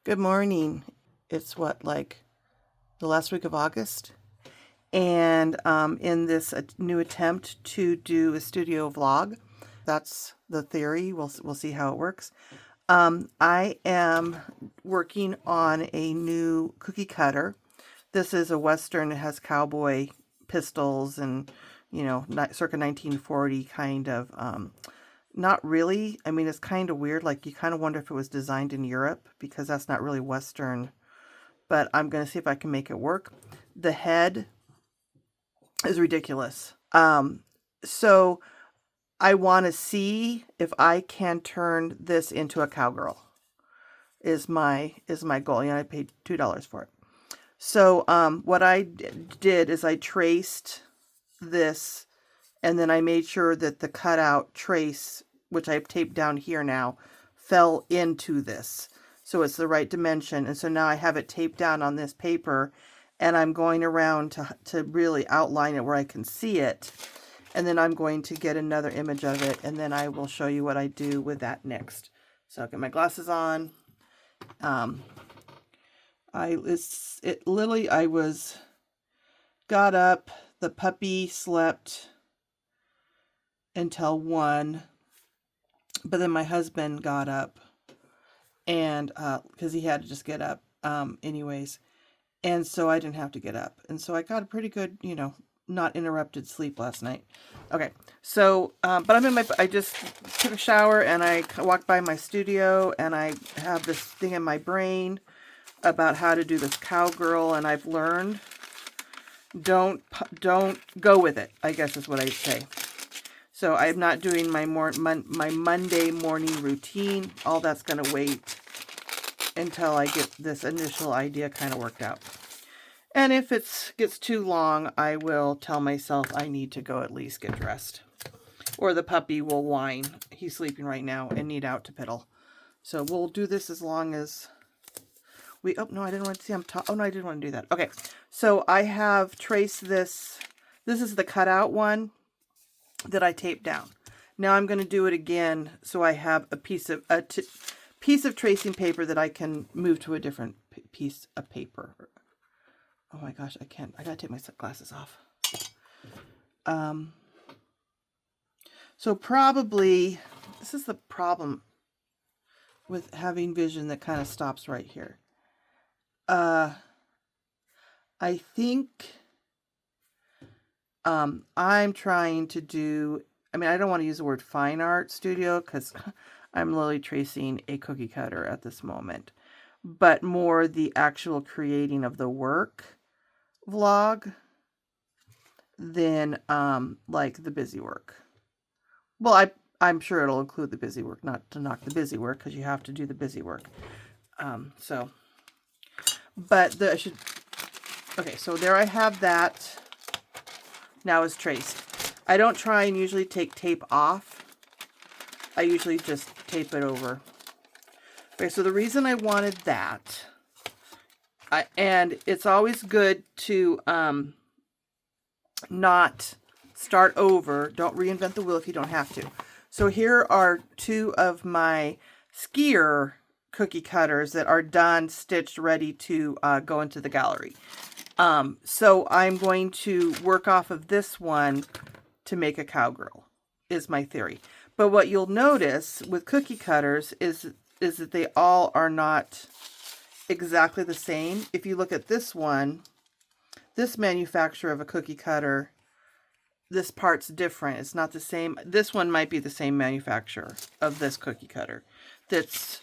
Good morning. It's like the last week of August. And in this new attempt to do a studio vlog, that's the theory. We'll see how it works. I am working on a new cookie cutter. This is a Western. It has cowboy pistols and, circa 1940 kind of. Not really. I mean, it's kind of weird. Like, you kind of wonder if it was designed in Europe because that's not really Western. But I'm going to see if I can make it work. The head is ridiculous. So I want to see if I can turn this into a cowgirl. Is my goal. I paid $2 for it. So what I did is I traced this, and then I made sure that the cutout trace, which I've taped down here now, fell into this. So it's the right dimension. And so now I have it taped down on this paper, and I'm going around to really outline it where I can see it. And then I'm going to get another image of it, and then I will show you what I do with that next. So I'll get my glasses on. I got up, the puppy slept until 1, but then my husband got up, and because he had to just get up anyways, and so I didn't have to get up, and so I got a pretty good, not interrupted sleep last night. Okay, so but I just took a shower, and I walked by my studio, and I have this thing in my brain about how to do this cowgirl, and I've learned don't go with it, I guess is what I'd say. So I'm not doing my Monday morning routine. All that's going to wait until I get this initial idea kind of worked out. And if it gets too long, I will tell myself I need to go at least get dressed. Or the puppy will whine. He's sleeping right now and need out to piddle. So we'll do this as long as oh no, I didn't want to see oh no, I didn't want to do that. Okay, so I have traced this. This is the cutout one that I taped down. Now I'm going to do it again, so I have a piece of tracing paper that I can move to a different piece of paper. Oh my gosh, I can't. I gotta take my glasses off. So probably this is the problem with having vision that kind of stops right here. I think I'm trying to do, I don't want to use the word fine art studio because I'm literally tracing a cookie cutter at this moment, but more the actual creating of the work vlog than like the busy work. Well, I'm sure it'll include the busy work, not to knock the busy work because you have to do the busy work. But okay, so there I have that. Now it's traced. I don't try and usually take tape off. I usually just tape it over. Okay, so the reason I wanted that, and it's always good to not start over. Don't reinvent the wheel if you don't have to. So here are 2 of my skier cookie cutters that are done, stitched, ready to go into the gallery. So I'm going to work off of this one to make a cowgirl, is my theory. But what you'll notice with cookie cutters is that they all are not exactly the same. If you look at this one, this manufacturer of a cookie cutter, this part's different. It's not the same. This one might be the same manufacturer of this cookie cutter that's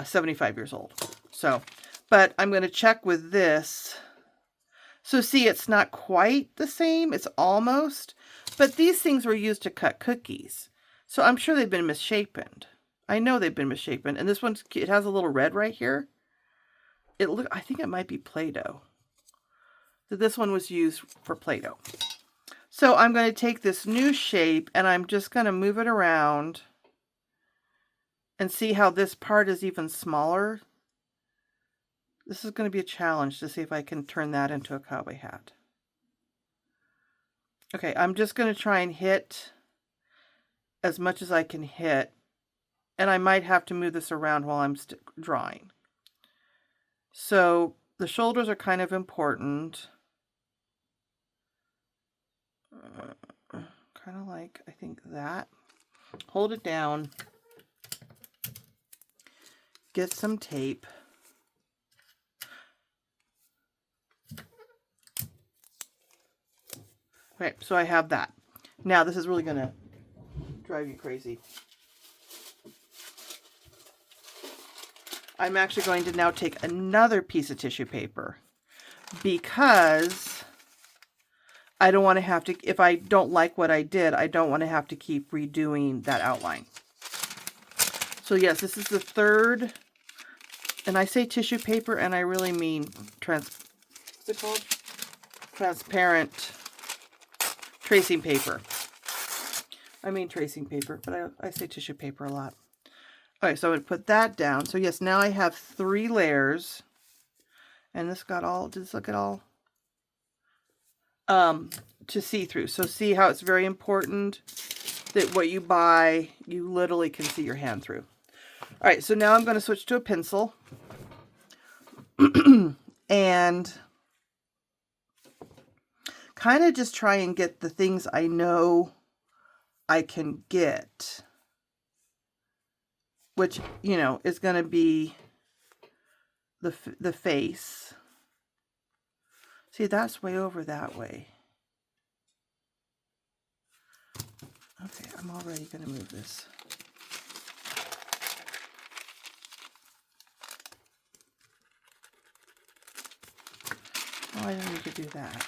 75 years old. So, but I'm going to check with this. So see, it's not quite the same. It's almost. But these things were used to cut cookies. So I'm sure they've been misshapen. I know they've been misshapen. And this one, it has a little red right here. I think it might be Play-Doh. So this one was used for Play-Doh. So I'm going to take this new shape and I'm just going to move it around and see how this part is even smaller. This is going to be a challenge to see if I can turn that into a cowboy hat. Okay, I'm just going to try and hit as much as I can hit. And I might have to move this around while I'm drawing. So the shoulders are kind of important. Kind of like, I think that. Hold it down. Get some tape. Okay, so I have that. Now this is really going to drive you crazy. I'm actually going to now take another piece of tissue paper because I don't want to have to, if I don't like what I did, I don't want to have to keep redoing that outline. So yes, this is the third, and I say tissue paper, and I really mean what's it called? Transparent tracing paper. I mean tracing paper, but I say tissue paper a lot. Okay, so I'm going to put that down. So yes, now I have 3 layers. And this got all, did this look at all? To see through. So see how it's very important that what you buy, you literally can see your hand through. All right, so now I'm going to switch to a pencil. And kind of just try and get the things I know I can get, which, you know, is going to be the face. See, that's way over that way. Okay, I'm already going to move this. Oh, I don't need to do that.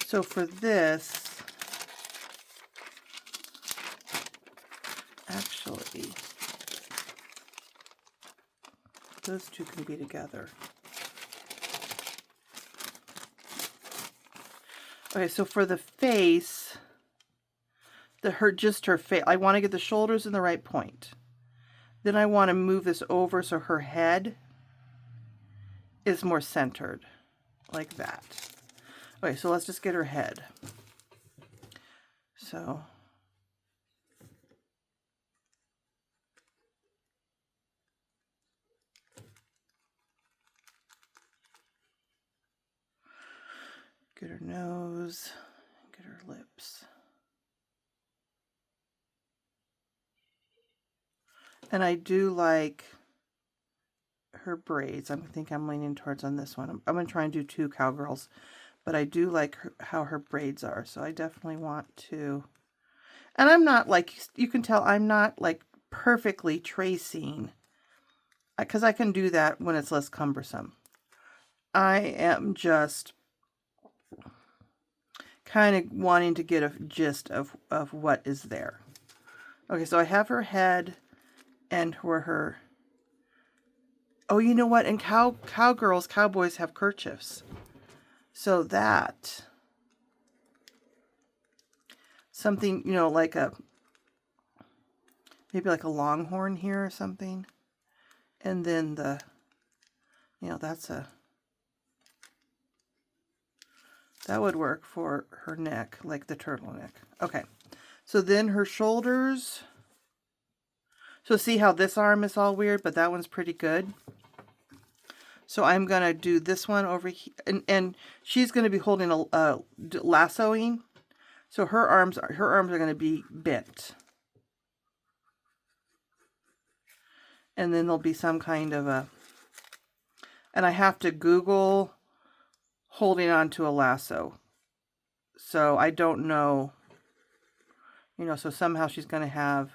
So for this, actually, those two can be together. Okay, so for the face, just her face, I want to get the shoulders in the right point. Then I want to move this over so her head is more centered, like that. Okay, so let's just get her head. So get her nose, get her lips. And I do like her braids. I think I'm leaning towards on this one. I'm going to try and do 2 cowgirls, but I do like how her braids are. So I definitely want to, and I'm not like, you can tell I'm not like perfectly tracing, because I can do that when it's less cumbersome. I am just kind of wanting to get a gist of what is there. Okay, so I have her head and where her, oh, you know what? And cowgirls, cowboys have kerchiefs. So that, something, you know, like maybe like a longhorn here or something. And then the, you know, that would work for her neck, like the turtleneck. Okay, so then her shoulders. So see how this arm is all weird, but that one's pretty good. So I'm going to do this one over here. And she's going to be holding a lassoing. So her arms are going to be bent. And then there'll be some kind of a, and I have to Google holding on to a lasso. So I don't know, you know, so somehow she's going to have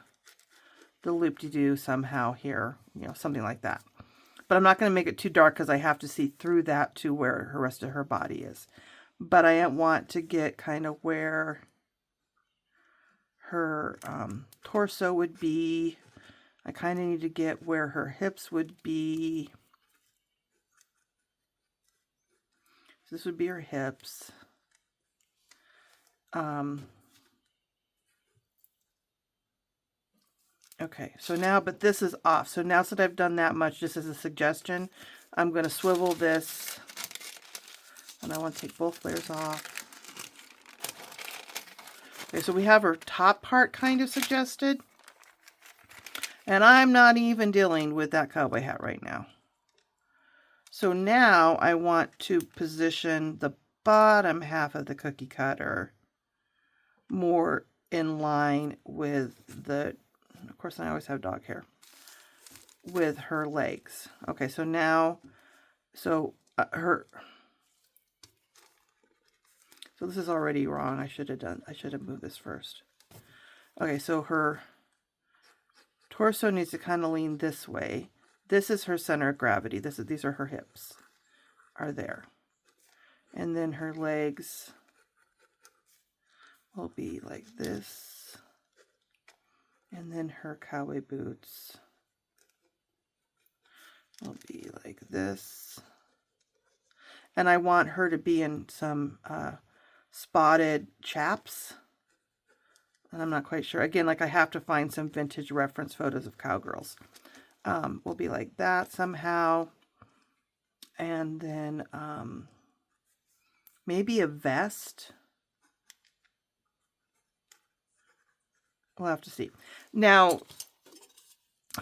the loop-de-doo somehow here, you know, something like that. But I'm not going to make it too dark because I have to see through that to where the rest of her body is. But I want to get kind of where her torso would be. I kind of need to get where her hips would be. So this would be her hips. Okay, so now, but this is off. So now that I've done that much, just as a suggestion, I'm going to swivel this. And I want to take both layers off. Okay, so we have her top part kind of suggested. And I'm not even dealing with that cowboy hat right now. So now I want to position the bottom half of the cookie cutter more in line with the, of course I always have dog hair, with her legs. Okay, so now, so this is already wrong. I should have moved this first. Okay, so her torso needs to kind of lean this way. This is her center of gravity. These are her hips, are there. And then her legs will be like this. And then her cowboy boots will be like this. And I want her to be in some spotted chaps. And I'm not quite sure. Again, like I have to find some vintage reference photos of cowgirls. Will be like that somehow. And then maybe a vest. We'll have to see. Now,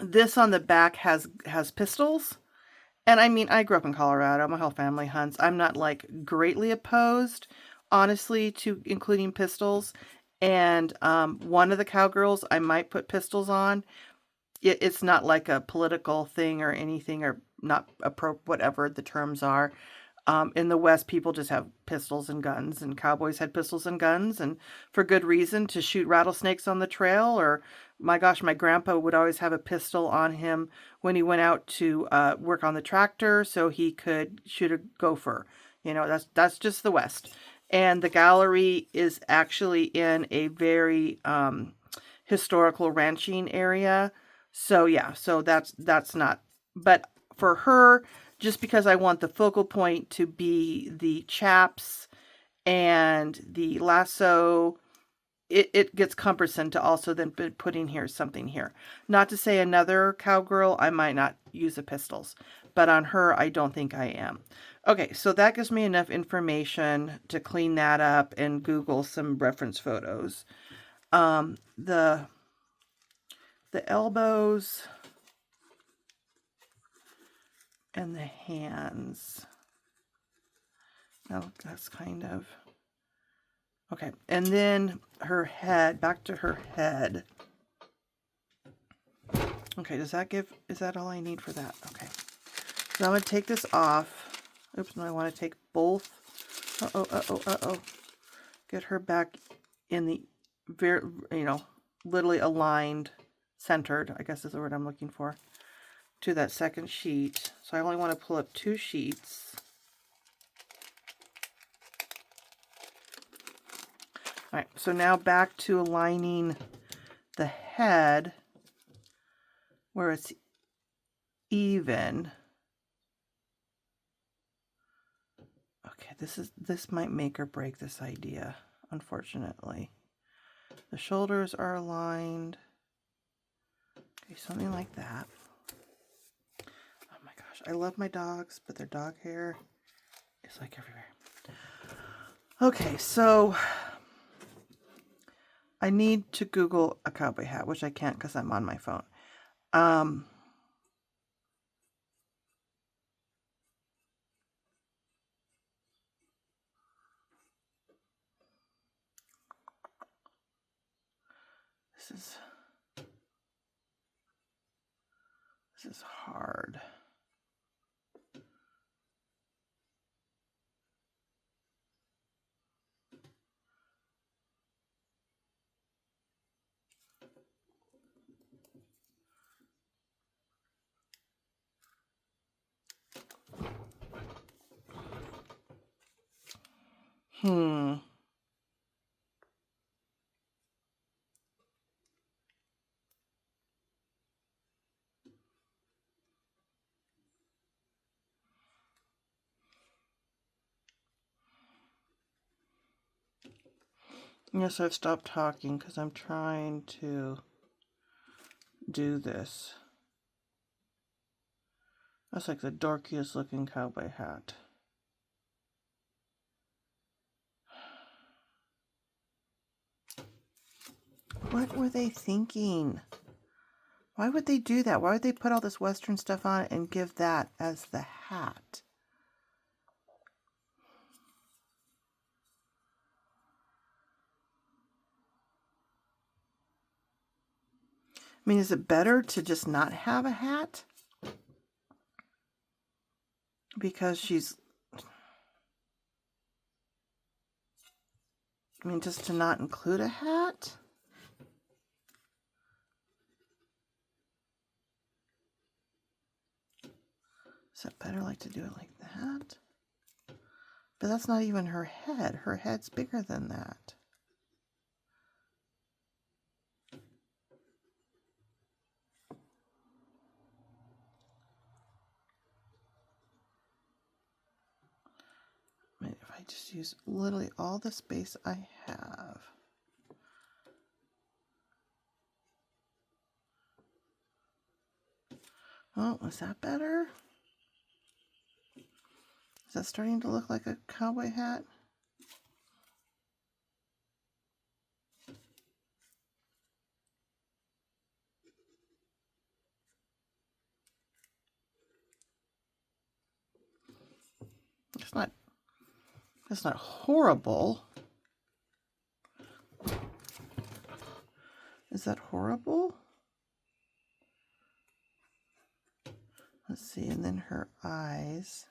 this on the back has pistols. And I mean, I grew up in Colorado. My whole family hunts. I'm not like greatly opposed, honestly, to including pistols. And one of the cowgirls, I might put pistols on. It's not like a political thing or anything, or not whatever the terms are. In the West, people just have pistols and guns, and cowboys had pistols and guns, and for good reason, to shoot rattlesnakes on the trail. Or, my gosh, my grandpa would always have a pistol on him when he went out to work on the tractor so he could shoot a gopher. You know, that's just the West. And the gallery is actually in a very historical ranching area. So yeah, so that's not, but for her, just because I want the focal point to be the chaps and the lasso, it gets cumbersome to also then putting here something here. Not to say another cowgirl, I might not use the pistols, but on her, I don't think I am. Okay, so that gives me enough information to clean that up and Google some reference photos. The elbows and the hands. Oh, that's kind of okay. And then her head, back to her head. Okay, is that all I need for that? Okay. So I'm going to take this off. Oops, and I want to take both. Uh-oh. Get her back in the very, literally aligned, centered, I guess is the word I'm looking for, to that second sheet. So I only want to pull up 2 sheets. All right, so now back to aligning the head where it's even. Okay, this might make or break this idea, unfortunately. The shoulders are aligned. Okay, something like that. Oh my gosh, I love my dogs, but their dog hair is like everywhere. Okay, so I need to Google a cowboy hat, which I can't because I'm on my phone. This is hard. Yes, I've stopped talking because I'm trying to do this. That's like the dorkiest looking cowboy hat. What were they thinking? Why would they do that? Why would they put all this Western stuff on it and give that as the hat? I mean, is it better to just not have a hat? Because she's... I mean, just to not include a hat? Is it better like to do it like that? But that's not even her head. Her head's bigger than that. I mean, if I just use literally all the space I have. Oh, is that better? Is that starting to look like a cowboy hat? It's not horrible. Is that horrible? Let's see, and then her eyes.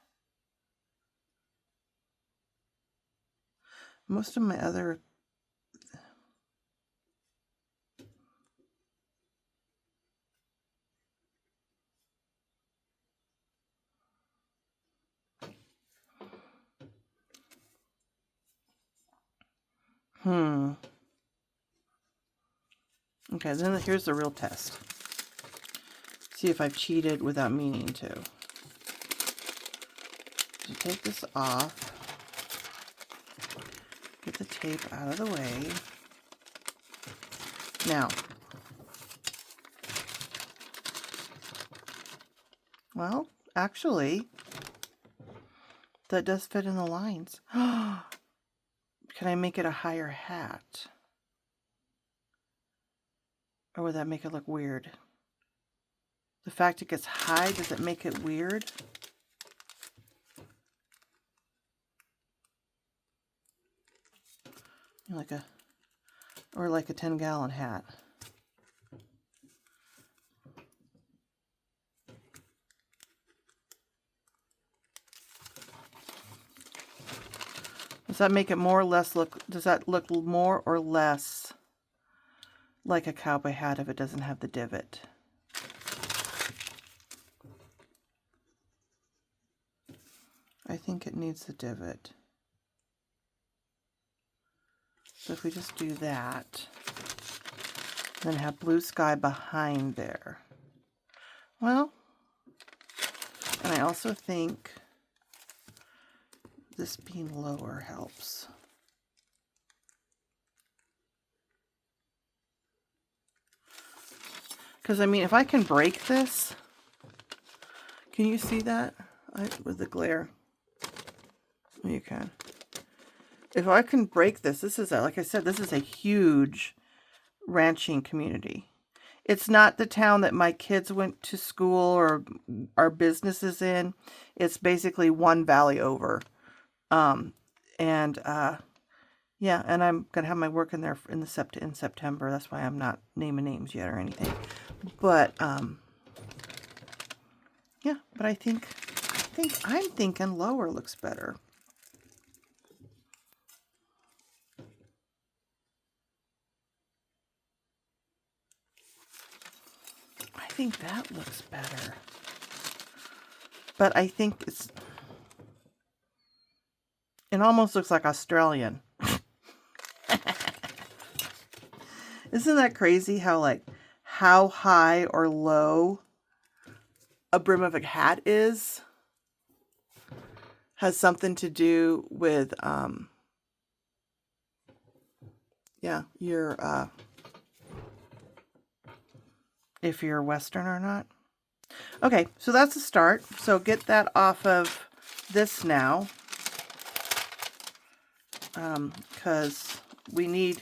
Most of my other Okay, then here's the real test. See if I've cheated without meaning to. So take this off. Get the tape out of the way. Now, well, actually, that does fit in the lines. Can I make it a higher hat? Or would that make it look weird? The fact it gets high, does it make it weird? Like a 10-gallon hat. Does that make it more or less look, does that look more or less like a cowboy hat if it doesn't have the divot? I think it needs the divot. So if we just do that, then have blue sky behind there. Well, and I also think this being lower helps. Because, I mean, if I can break this, can you see that with the glare? You can. If I can break this, this is, like I said, this is a huge ranching community. It's not the town that my kids went to school or our business is in. It's basically one valley over. Yeah, and I'm going to have my work in there in September. That's why I'm not naming names yet or anything. But, yeah, but I'm thinking lower looks better. I think that looks better. But I think it almost looks like Australian. Isn't that crazy how high or low a brim of a hat is? Has something to do with, yeah, if you're Western or not. Okay, so that's a start. So get that off of this now. Because we need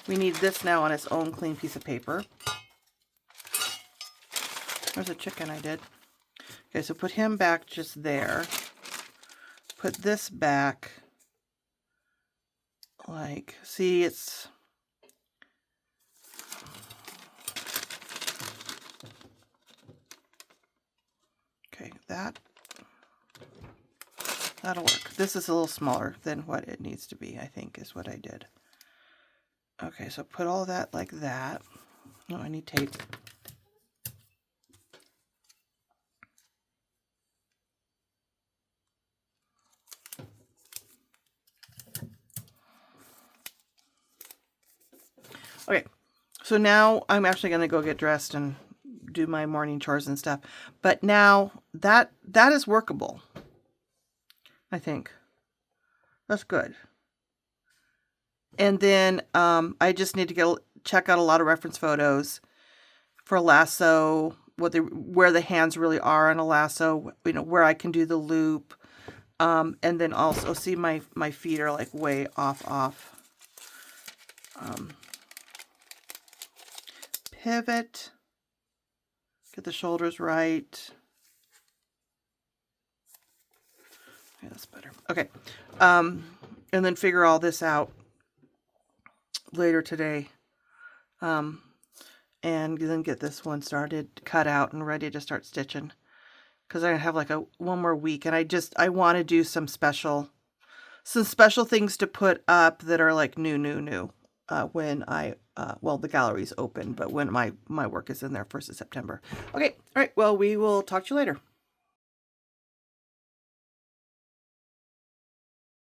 this now on its own clean piece of paper. There's a chicken I did. Okay, so put him back just there. Put this back, like, see, it's... Okay, that'll work. This is a little smaller than what it needs to be, I think, is what I did. Okay, so put all that like that. Oh, I need tape. Okay, so now I'm actually going to go get dressed and do my morning chores and stuff. But now that is workable, I think. That's good. And then I just need to check out a lot of reference photos for a lasso, where the hands really are on a lasso, you know, where I can do the loop. And then also see my feet are like way off. Pivot. Get the shoulders right. Okay, that's better. Okay. And then figure all this out later today. And then get this one started, cut out, and ready to start stitching. Because I have like one more week, and I want to do some special things to put up that are like new. When the gallery's open, but when my work is in there 1st of September. Okay, all right. Well, we will talk to you later.